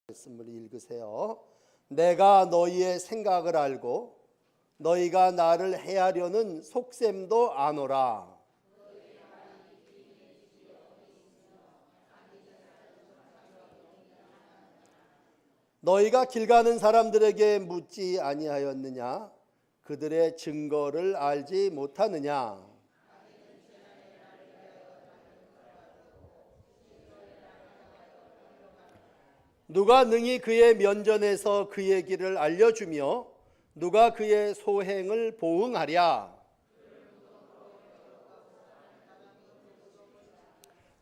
말씀을 읽으세요. 내가 너희의 생각을 알고 너희가 나를 해하려는 속셈도 아노라. 너희가 길 가는 사람들에게 묻지 아니하였느냐? 그들의 증거를 알지 못하느냐? 누가 능히 그의 면전에서 그의 길을 알려주며 누가 그의 소행을 보응하랴?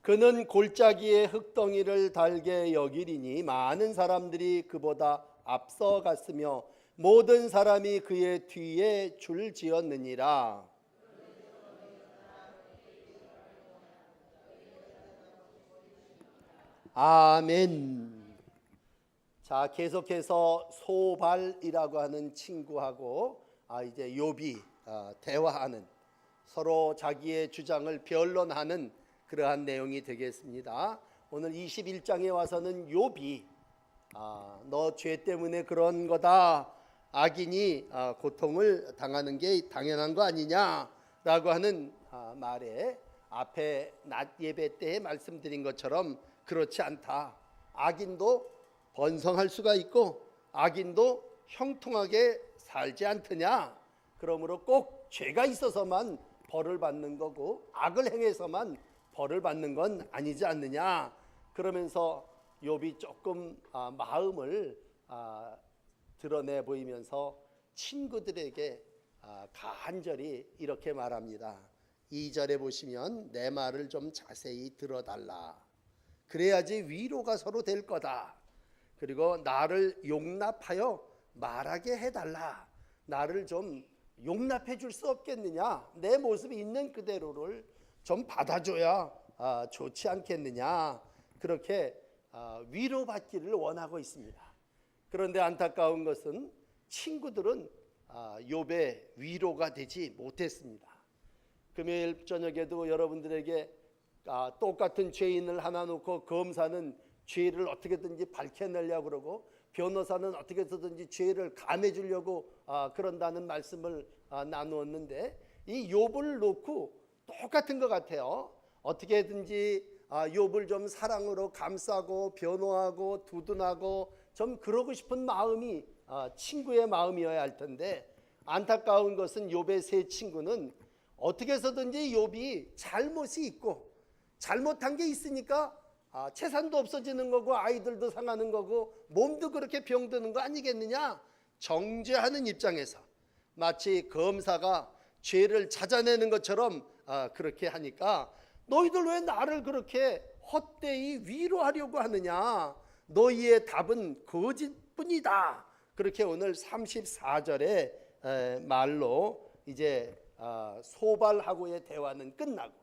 그는 골짜기에 흙덩이를 달게 여기리니 많은 사람들이 그보다 앞서갔으며 모든 사람이 그의 뒤에 줄지었느니라. 아멘. 자, 계속해서 소발이라고 하는 친구하고 이제 욥이 대화하는, 서로 자기의 주장을 변론하는 그러한 내용이 되겠습니다. 오늘 21장에 와서는 욥이 너 죄 때문에 그런 거다, 악인이 고통을 당하는 게 당연한 거 아니냐라고 하는 말에, 앞에 낮 예배 때 말씀드린 것처럼 그렇지 않다. 악인도 번성할 수가 있고 악인도 형통하게 살지 않더냐. 그러므로 꼭 죄가 있어서만 벌을 받는 거고 악을 행해서만 벌을 받는 건 아니지 않느냐. 그러면서 욥이 조금 마음을 드러내 보이면서 친구들에게 간절히 이렇게 말합니다. 2절에 보시면 내 말을 좀 자세히 들어달라. 그래야지 위로가 서로 될 거다. 그리고 나를 용납하여 말하게 해달라. 나를 좀 용납해 줄 수 없겠느냐. 내 모습이 있는 그대로를 좀 받아줘야 좋지 않겠느냐. 그렇게 위로받기를 원하고 있습니다. 그런데 안타까운 것은 친구들은 욥의 위로가 되지 못했습니다. 금요일 저녁에도 여러분들에게 똑같은 죄인을 하나 놓고 검사는 죄를 어떻게든지 밝혀내려고 그러고 변호사는 어떻게 해서든지 죄를 감해주려고 그런다는 말씀을 나누었는데, 이 욥을 놓고 똑같은 것 같아요. 어떻게든지 욥을 좀 사랑으로 감싸고 변호하고 두둔하고 좀 그러고 싶은 마음이 친구의 마음이어야 할 텐데, 안타까운 것은 욥의 세 친구는 어떻게 해서든지 욥이 잘못이 있고 잘못한 게 있으니까 재산도 없어지는 거고 아이들도 상하는 거고 몸도 그렇게 병드는 거 아니겠느냐. 정죄하는 입장에서 마치 검사가 죄를 찾아내는 것처럼 그렇게 하니까, 너희들 왜 나를 그렇게 헛되이 위로하려고 하느냐. 너희의 답은 거짓뿐이다. 그렇게 오늘 34절의 말로 이제 소발하고의 대화는 끝나고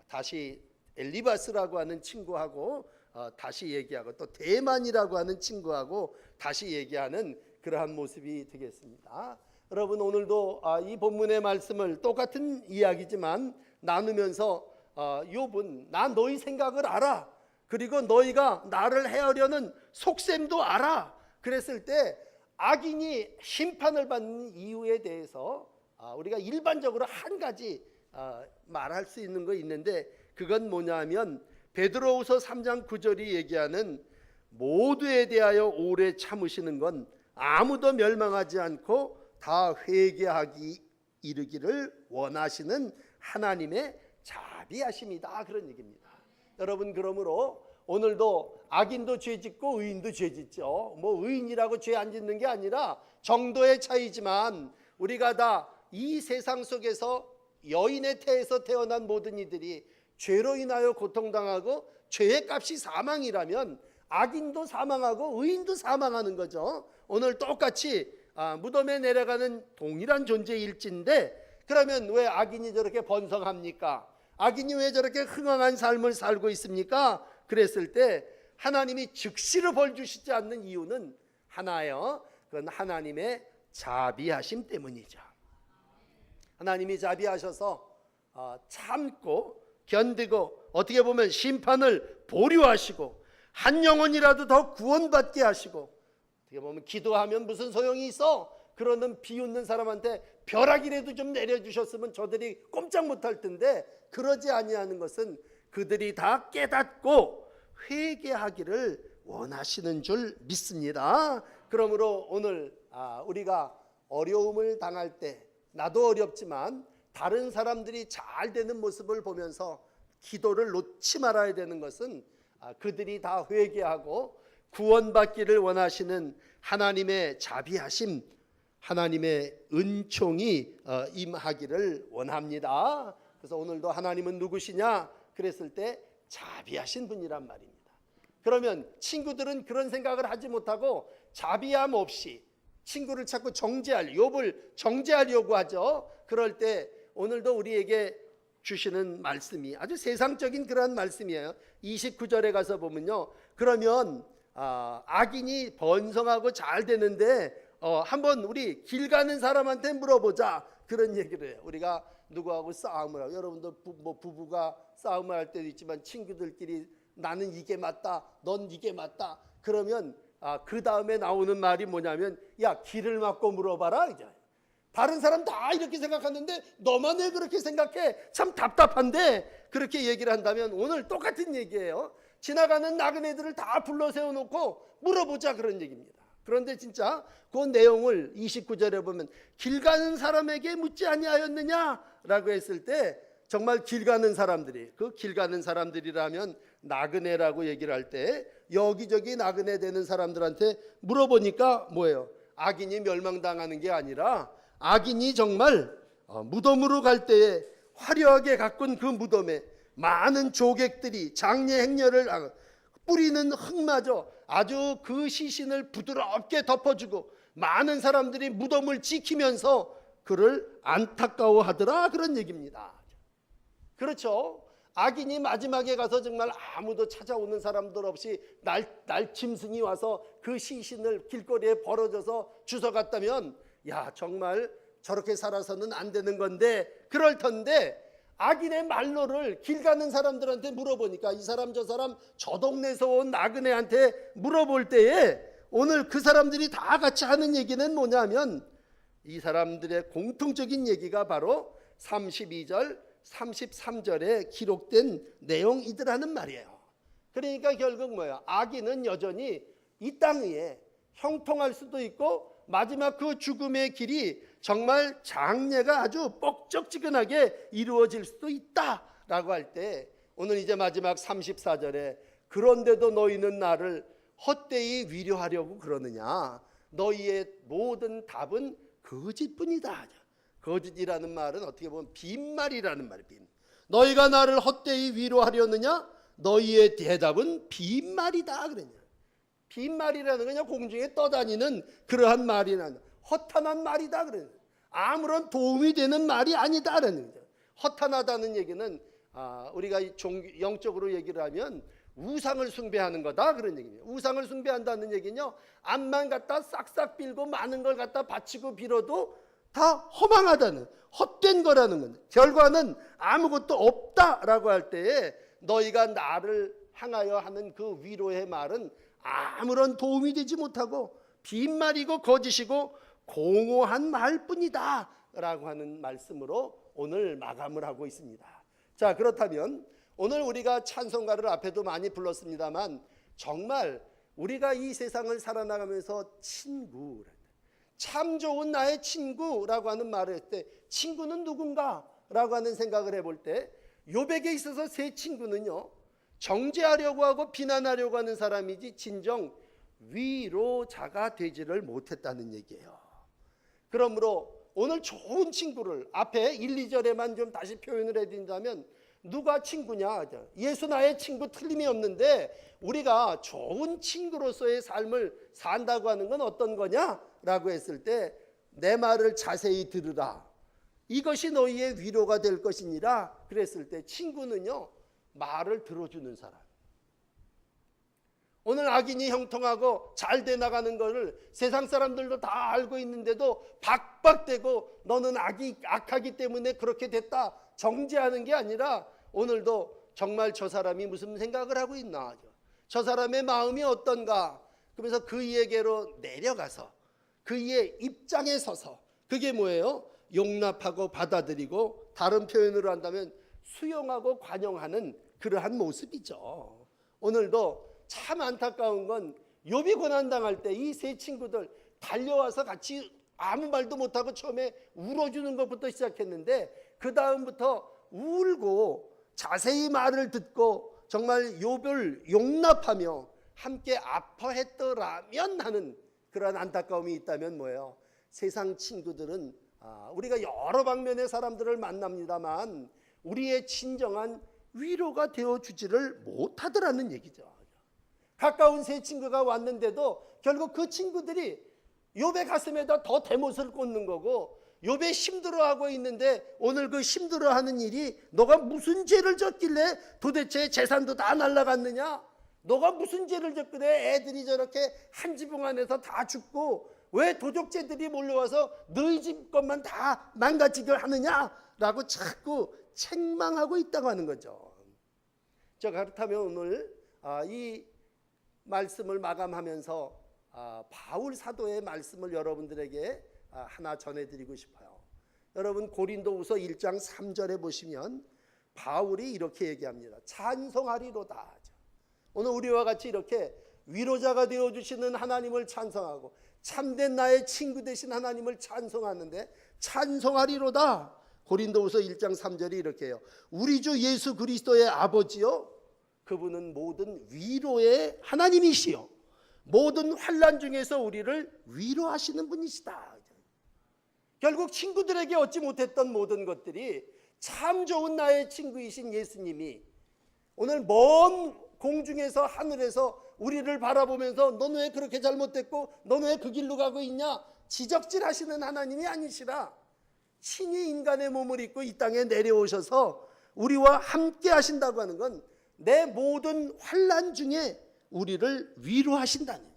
다시 엘리바스라고 하는 친구하고 다시 얘기하고 또 대만이라고 하는 친구하고 다시 얘기하는 그러한 모습이 되겠습니다. 여러분, 오늘도 이 본문의 말씀을 똑같은 이야기지만 나누면서 욥은 나 너희 생각을 알아. 그리고 너희가 나를 해하려는 속셈도 알아. 그랬을 때 악인이 심판을 받는 이유에 대해서 우리가 일반적으로 한 가지 말할 수 있는 거 있는데, 그건 뭐냐면 베드로후서 3장 9절이 얘기하는 모두에 대하여 오래 참으시는 건 아무도 멸망하지 않고 다 회개하기 이르기를 원하시는 하나님의 자비하심이다, 그런 얘기입니다. 여러분, 그러므로 오늘도 악인도 죄 짓고 의인도 죄 짓죠. 뭐 의인이라고 죄 안 짓는 게 아니라 정도의 차이지만, 우리가 다 이 세상 속에서 여인의 태에서 태어난 모든 이들이 죄로 인하여 고통당하고 죄의 값이 사망이라면 악인도 사망하고 의인도 사망하는 거죠. 오늘 똑같이 무덤에 내려가는 동일한 존재일진데, 그러면 왜 악인이 저렇게 번성합니까? 악인이 왜 저렇게 흥황한 삶을 살고 있습니까? 그랬을 때 하나님이 즉시로 벌 주시지 않는 이유는 하나예요. 그건 하나님의 자비하심 때문이죠. 하나님이 자비하셔서 참고 견디고 어떻게 보면 심판을 보류하시고 한 영혼이라도 더 구원받게 하시고, 어떻게 보면 기도하면 무슨 소용이 있어? 그러는 비웃는 사람한테 벼락이라도 좀 내려주셨으면 저들이 꼼짝 못할 텐데, 그러지 아니하는 것은 그들이 다 깨닫고 회개하기를 원하시는 줄 믿습니다. 그러므로 오늘 우리가 어려움을 당할 때, 나도 어렵지만 다른 사람들이 잘 되는 모습을 보면서 기도를 놓지 말아야 되는 것은, 그들이 다 회개하고 구원받기를 원하시는 하나님의 자비하심, 하나님의 은총이 임하기를 원합니다. 그래서 오늘도 하나님은 누구시냐 그랬을 때 자비하신 분이란 말입니다. 그러면 친구들은 그런 생각을 하지 못하고 자비함 없이 친구를 자꾸 욥을 정죄하려고 하죠. 그럴 때 오늘도 우리에게 주시는 말씀이 아주 세상적인 그런 말씀이에요. 29절에 가서 보면요, 그러면 악인이 번성하고 잘 되는데 한번 우리 길 가는 사람한테 물어보자, 그런 얘기를 해요. 우리가 누구하고 싸움을 하고, 여러분도 부부가 싸움을 할 때도 있지만 친구들끼리 나는 이게 맞다, 넌 이게 맞다, 그러면 그 다음에 나오는 말이 뭐냐면, 야, 길을 막고 물어봐라 이제. 다른 사람 다 이렇게 생각하는데 너만 왜 그렇게 생각해? 참 답답한데, 그렇게 얘기를 한다면 오늘 똑같은 얘기예요. 지나가는 나그네들을 다 불러 세워놓고 물어보자, 그런 얘기입니다. 그런데 진짜 그 내용을 29절에 보면, 길 가는 사람에게 묻지 아니하였느냐라고 했을 때, 정말 길 가는 사람들이, 그 길 가는 사람들이라면 나그네라고 얘기를 할 때 여기저기 나그네 되는 사람들한테 물어보니까 뭐예요? 악인이 멸망당하는 게 아니라, 악인이 정말 무덤으로 갈 때에 화려하게 가꾼 그 무덤에 많은 조객들이 장례 행렬을 뿌리는 흙마저 아주 그 시신을 부드럽게 덮어주고 많은 사람들이 무덤을 지키면서 그를 안타까워하더라, 그런 얘기입니다. 그렇죠. 악인이 마지막에 가서 정말 아무도 찾아오는 사람들 없이 날짐승이 와서 그 시신을 길거리에 벌어져서 주워갔다면, 야, 정말 저렇게 살아서는 안 되는 건데, 그럴 텐데 악인의 말로를 길 가는 사람들한테 물어보니까, 이 사람 저 사람 저 동네에서 온 나그네한테 물어볼 때에 오늘 그 사람들이 다 같이 하는 얘기는 뭐냐면, 이 사람들의 공통적인 얘기가 바로 32절 33절에 기록된 내용이더라는 말이에요. 그러니까 결국 뭐야? 악인은 여전히 이 땅 위에 형통할 수도 있고, 마지막 그 죽음의 길이 정말 장례가 아주 뻑적지근하게 이루어질 수도 있다라고 할 때, 오늘 이제 마지막 34절에 그런데도 너희는 나를 헛되이 위로하려고 그러느냐, 너희의 모든 답은 거짓뿐이다. 거짓이라는 말은 어떻게 보면 빈말이라는 말이에요. 빈. 너희가 나를 헛되이 위로하려느냐, 너희의 대답은 빈말이다 그러냐. 빈말이라는 건 그냥 공중에 떠다니는 그러한 말이나 허탄한 말이다 그러냐. 아무런 도움이 되는 말이 아니다 그러는 거죠. 허탄하다는 얘기는 우리가 영적으로 얘기를 하면 우상을 숭배하는 거다, 그런 얘기입니다. 우상을 숭배한다는 얘기는요, 암만 갖다 싹싹 빌고 많은 걸 갖다 바치고 빌어도 다 허망하다는, 헛된 거라는 건데, 결과는 아무것도 없다라고 할 때에 너희가 나를 향하여 하는 그 위로의 말은 아무런 도움이 되지 못하고 빈말이고 거짓이고 공허한 말뿐이다 라고 하는 말씀으로 오늘 마감을 하고 있습니다. 자, 그렇다면 오늘 우리가 찬송가를 앞에도 많이 불렀습니다만, 정말 우리가 이 세상을 살아나가면서 친구, 참 좋은 나의 친구라고 하는 말을 했을 때, 친구는 누군가 라고 하는 생각을 해볼 때, 욥에게 있어서 세 친구는요, 정죄하려고 하고 비난하려고 하는 사람이지 진정 위로자가 되지를 못했다는 얘기예요. 그러므로 오늘 좋은 친구를 앞에 1, 2절에만 좀 다시 표현을 해드린다면, 누가 친구냐? 예수 나의 친구 틀림이 없는데, 우리가 좋은 친구로서의 삶을 산다고 하는 건 어떤 거냐? 라고 했을 때, 내 말을 자세히 들으라, 이것이 너희의 위로가 될 것이니라 그랬을 때, 친구는요, 말을 들어주는 사람. 오늘 악인이 형통하고 잘 돼 나가는 것을 세상 사람들도 다 알고 있는데도 박박대고 너는 악하기 때문에 그렇게 됐다 정죄하는 게 아니라, 오늘도 정말 저 사람이 무슨 생각을 하고 있나, 저 사람의 마음이 어떤가? 그러면서 그에게로 내려가서 그의 입장에 서서, 그게 뭐예요? 용납하고 받아들이고, 다른 표현으로 한다면 수용하고 관용하는 그러한 모습이죠. 오늘도 참 안타까운 건 욥이 고난당할 때 이 세 친구들 달려와서 같이 아무 말도 못하고 처음에 울어주는 것부터 시작했는데, 그 다음부터 울고 자세히 말을 듣고 정말 욥을 용납하며 함께 아파했더라면 하는 그런 안타까움이 있다면 뭐예요? 세상 친구들은 우리가 여러 방면의 사람들을 만납니다만 우리의 진정한 위로가 되어주지를 못하더라는 얘기죠. 가까운 세 친구가 왔는데도 결국 그 친구들이 욥의 가슴에다 더 대못을 꽂는 거고, 욥의 힘들어하고 있는데 오늘 그 힘들어하는 일이 너가 무슨 죄를 졌길래 도대체 재산도 다 날라갔느냐? 너가 무슨 죄를 졌길래 애들이 저렇게 한 지붕 안에서 다 죽고 왜 도적죄들이 몰려와서 너희 집 것만 다 망가지게 하느냐라고 자꾸 책망하고 있다고 하는 거죠. 자, 그렇다면 오늘 이 말씀을 마감하면서 바울 사도의 말씀을 여러분들에게 하나 전해드리고 싶어요. 여러분 고린도후서 1장 3절에 보시면 바울이 이렇게 얘기합니다. 찬송하리로다. 오늘 우리와 같이 이렇게 위로자가 되어주시는 하나님을 찬송하고 참된 나의 친구 되신 하나님을 찬송하는데, 찬송하리로다. 고린도후서 1장 3절이 이렇게 해요. 우리 주 예수 그리스도의 아버지요, 그분은 모든 위로의 하나님이시요 모든 환난 중에서 우리를 위로하시는 분이시다. 결국 친구들에게 얻지 못했던 모든 것들이 참 좋은 나의 친구이신 예수님이 오늘 먼 공중에서 하늘에서 우리를 바라보면서 너는 왜 그렇게 잘못됐고 너는 왜 그 길로 가고 있냐 지적질하시는 하나님이 아니시라 친히 인간의 몸을 입고 이 땅에 내려오셔서 우리와 함께 하신다고 하는 건 내 모든 환난 중에 우리를 위로하신다는 거예요.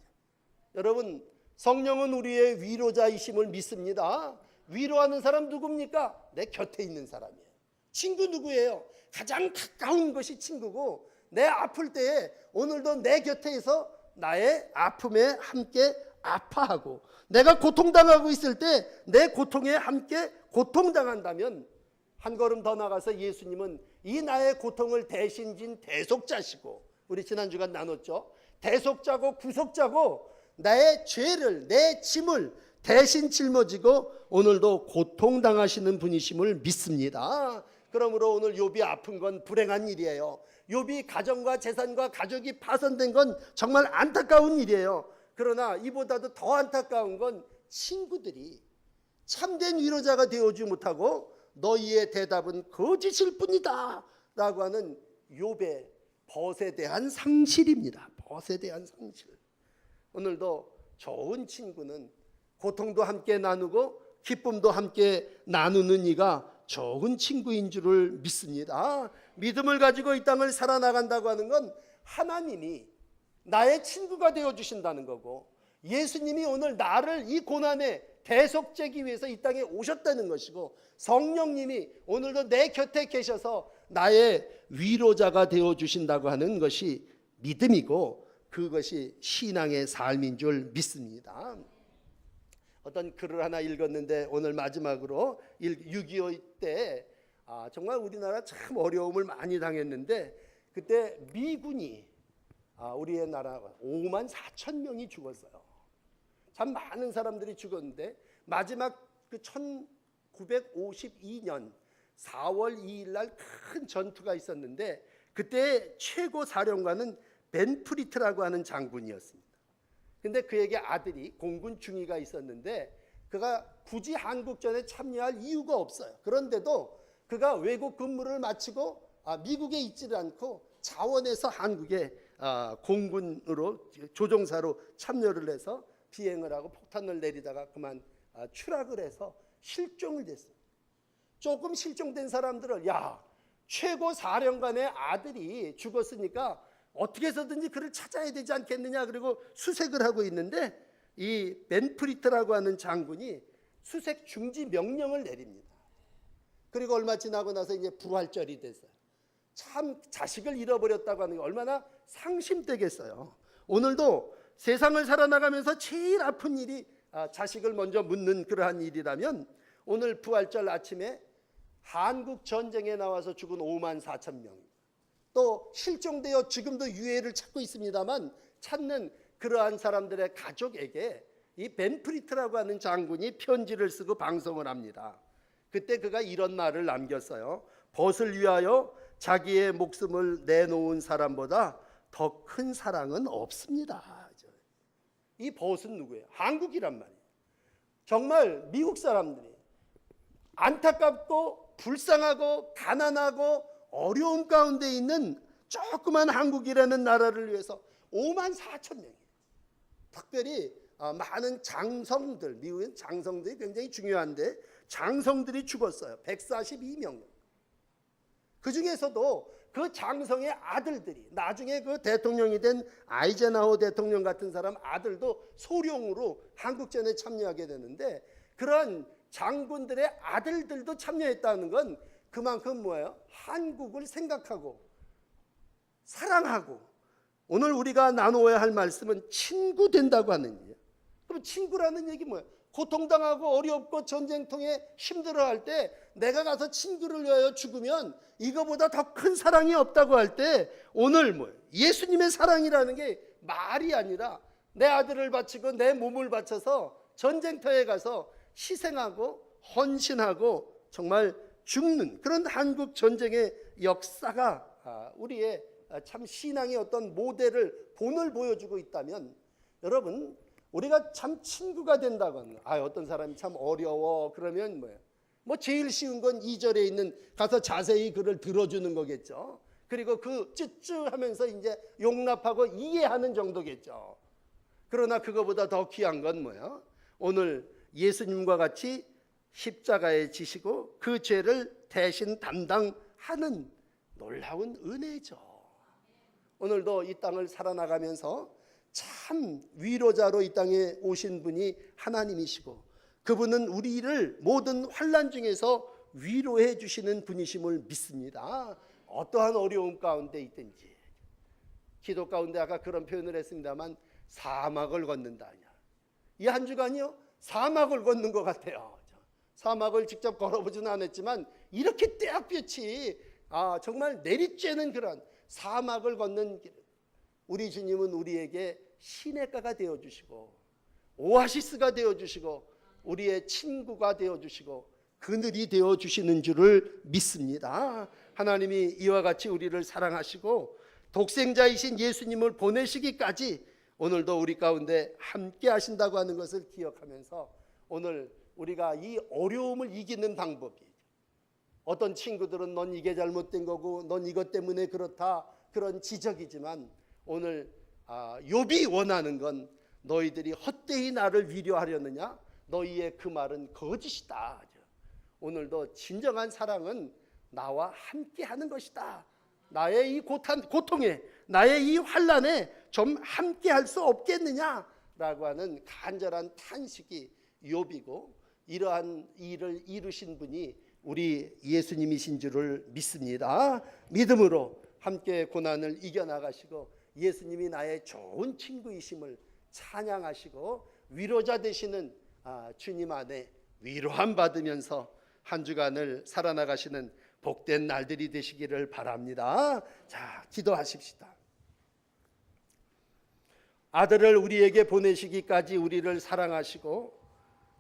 여러분, 성령은 우리의 위로자이심을 믿습니다. 위로하는 사람 누굽니까? 내 곁에 있는 사람이에요. 친구 누구예요? 가장 가까운 것이 친구고, 내 아플 때에 오늘도 내 곁에서 나의 아픔에 함께 아파하고, 내가 고통당하고 있을 때 내 고통에 함께 고통당한다면 한 걸음 더 나가서 예수님은 이 나의 고통을 대신 진 대속자시고, 우리 지난 주간 나눴죠. 대속자고 구속자고 나의 죄를, 내 짐을 대신 짊어지고 오늘도 고통당하시는 분이심을 믿습니다. 그러므로 오늘 욥이 아픈 건 불행한 일이에요. 욥이 가정과 재산과 가족이 파손된 건 정말 안타까운 일이에요. 그러나 이보다도 더 안타까운 건 친구들이 참된 위로자가 되어주지 못하고 너희의 대답은 거짓일 뿐이다 라고 하는 욥의 벗에 대한 상실입니다. 벗에 대한 상실. 오늘도 좋은 친구는 고통도 함께 나누고 기쁨도 함께 나누는 이가 좋은 친구인 줄을 믿습니다. 믿음을 가지고 이 땅을 살아나간다고 하는 건 하나님이 나의 친구가 되어주신다는 거고, 예수님이 오늘 나를 이 고난에 대속죄기 위해서 이 땅에 오셨다는 것이고, 성령님이 오늘도 내 곁에 계셔서 나의 위로자가 되어주신다고 하는 것이 믿음이고, 그것이 신앙의 삶인 줄 믿습니다. 어떤 글을 하나 읽었는데 오늘 마지막으로 6.25 때 정말 우리나라 참 어려움을 많이 당했는데, 그때 미군이 우리의 나라 5만 4천 명이 죽었어요. 참 많은 사람들이 죽었는데 마지막 그 1952년 4월 2일 날 큰 전투가 있었는데, 그때 최고 사령관은 벤프리트라고 하는 장군이었습니다. 근데 그에게 아들이 공군 중위가 있었는데 그가 굳이 한국전에 참여할 이유가 없어요. 그런데도 그가 외국 근무를 마치고 미국에 있지를 않고 자원해서 한국에 공군으로 조종사로 참여를 해서 비행을 하고 폭탄을 내리다가 그만 추락을 해서 실종을 됐어요. 조금 실종된 사람들은 최고 사령관의 아들이 죽었으니까 어떻게 해서든지 그를 찾아야 되지 않겠느냐, 그리고 수색을 하고 있는데 이 벤프리트라고 하는 장군이 수색 중지 명령을 내립니다. 그리고 얼마 지나고 나서 이제 부활절이 됐어요. 참 자식을 잃어버렸다고 하는 게 얼마나 상심되겠어요. 오늘도 세상을 살아나가면서 제일 아픈 일이 자식을 먼저 묻는 그러한 일이라면 오늘 부활절 아침에 한국 전쟁에 나와서 죽은 5만 4천 명, 또 실종되어 지금도 유해를 찾고 있습니다만 찾는 그러한 사람들의 가족에게 이 벤프리트라고 하는 장군이 편지를 쓰고 방송을 합니다. 그때 그가 이런 말을 남겼어요. 벗을 위하여 자기의 목숨을 내놓은 사람보다 더 큰 사랑은 없습니다. 이 벗은 누구예요? 한국이란 말이에요. 정말 미국 사람들이 안타깝고 불쌍하고 가난하고 어려움 가운데 있는 조그만 한국이라는 나라를 위해서 5만 4천 명이에요. 특별히 많은 장성들, 미국은 장성들이 굉장히 중요한데 장성들이 죽었어요. 142명. 그 중에서도 그 장성의 아들들이 나중에 그 대통령이 된 아이젠하워 대통령 같은 사람 아들도 소령으로 한국전에 참여하게 되는데 그러한 장군들의 아들들도 참여했다는 건 그만큼 뭐예요? 한국을 생각하고 사랑하고 오늘 우리가 나누어야 할 말씀은 친구 된다고 하는 얘기예요. 그럼 친구라는 얘기 뭐예요? 고통당하고 어렵고 전쟁통에 힘들어할 때 내가 가서 친구를 위하여 죽으면 이거보다 더 큰 사랑이 없다고 할 때 오늘 뭐예요? 예수님의 사랑이라는 게 말이 아니라 내 아들을 바치고 내 몸을 바쳐서 전쟁터에 가서 희생하고 헌신하고 정말 죽는 그런 한국 전쟁의 역사가 우리의 참 신앙의 어떤 모델을 본을 보여주고 있다면 여러분 우리가 참 친구가 된다고 하는 어떤 사람이 참 어려워 그러면 뭐예요? 뭐 제일 쉬운 건 2절에 있는 가서 자세히 그를 들어주는 거겠죠. 그리고 그 쯔쯔하면서 이제 용납하고 이해하는 정도겠죠. 그러나 그거보다 더 귀한 건 뭐예요? 오늘 예수님과 같이 십자가에 지시고 그 죄를 대신 담당하는 놀라운 은혜죠. 오늘도 이 땅을 살아나가면서 참 위로자로 이 땅에 오신 분이 하나님이시고 그분은 우리를 모든 환난 중에서 위로해 주시는 분이심을 믿습니다. 어떠한 어려움 가운데 있든지 기도 가운데 아까 그런 표현을 했습니다만 사막을 걷는다. 이 한 주간이요 사막을 걷는 것 같아요. 사막을 직접 걸어보지는 않았지만 이렇게 떼약볕이 정말 내리쬐는 그런 사막을 걷는 길 우리 주님은 우리에게 시냇가가 되어주시고 오아시스가 되어주시고 우리의 친구가 되어주시고 그늘이 되어주시는 줄을 믿습니다. 하나님이 이와 같이 우리를 사랑하시고 독생자이신 예수님을 보내시기까지 오늘도 우리 가운데 함께 하신다고 하는 것을 기억하면서 오늘 우리가 이 어려움을 이기는 방법이 어떤 친구들은 넌 이게 잘못된 거고 넌 이것 때문에 그렇다 그런 지적이지만 오늘 욥이 원하는 건 너희들이 헛되이 나를 위로하려느냐 너희의 그 말은 거짓이다. 오늘도 진정한 사랑은 나와 함께 하는 것이다. 나의 이 고통에 나의 이 환난에 좀 함께 할 수 없겠느냐라고 하는 간절한 탄식이 욥이고 이러한 일을 이루신 분이 우리 예수님이신 줄을 믿습니다. 믿음으로 함께 고난을 이겨나가시고 예수님이 나의 좋은 친구이심을 찬양하시고 위로자 되시는 주님 안에 위로함 받으면서 한 주간을 살아나가시는 복된 날들이 되시기를 바랍니다. 자, 기도하십시다. 아들을 우리에게 보내시기까지 우리를 사랑하시고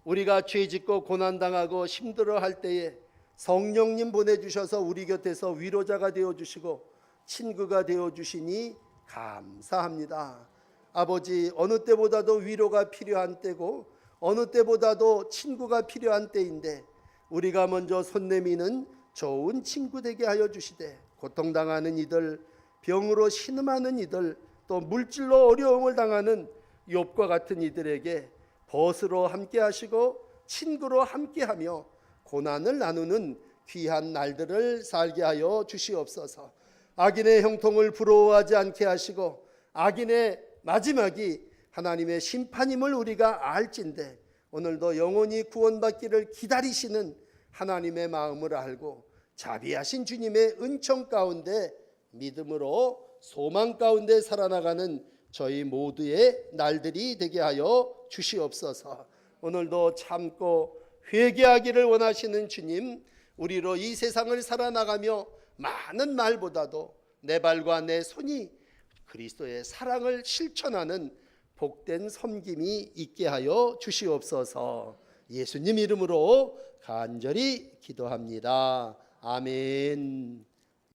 우리가 죄짓고 고난당하고 힘들어할 때에 성령님 보내주셔서 우리 곁에서 위로자가 되어주시고 친구가 되어주시니 감사합니다. 아버지, 어느 때보다도 위로가 필요한 때고 어느 때보다도 친구가 필요한 때인데 우리가 먼저 손 내미는 좋은 친구 되게 하여 주시되 고통당하는 이들, 병으로 신음하는 이들, 또 물질로 어려움을 당하는 욥과 같은 이들에게 벗으로 함께 하시고 친구로 함께 하며 고난을 나누는 귀한 날들을 살게 하여 주시옵소서. 악인의 형통을 부러워하지 않게 하시고 악인의 마지막이 하나님의 심판임을 우리가 알진대 오늘도 영원히 구원받기를 기다리시는 하나님의 마음을 알고 자비하신 주님의 은총 가운데 믿음으로 소망 가운데 살아나가는 저희 모두의 날들이 되게 하여 주시옵소서. 오늘도 참고 회개하기를 원하시는 주님, 우리로 이 세상을 살아나가며 많은 말보다도 내 발과 내 손이 그리스도의 사랑을 실천하는 복된 섬김이 있게 하여 주시옵소서. 예수님 이름으로 간절히 기도합니다. 아멘.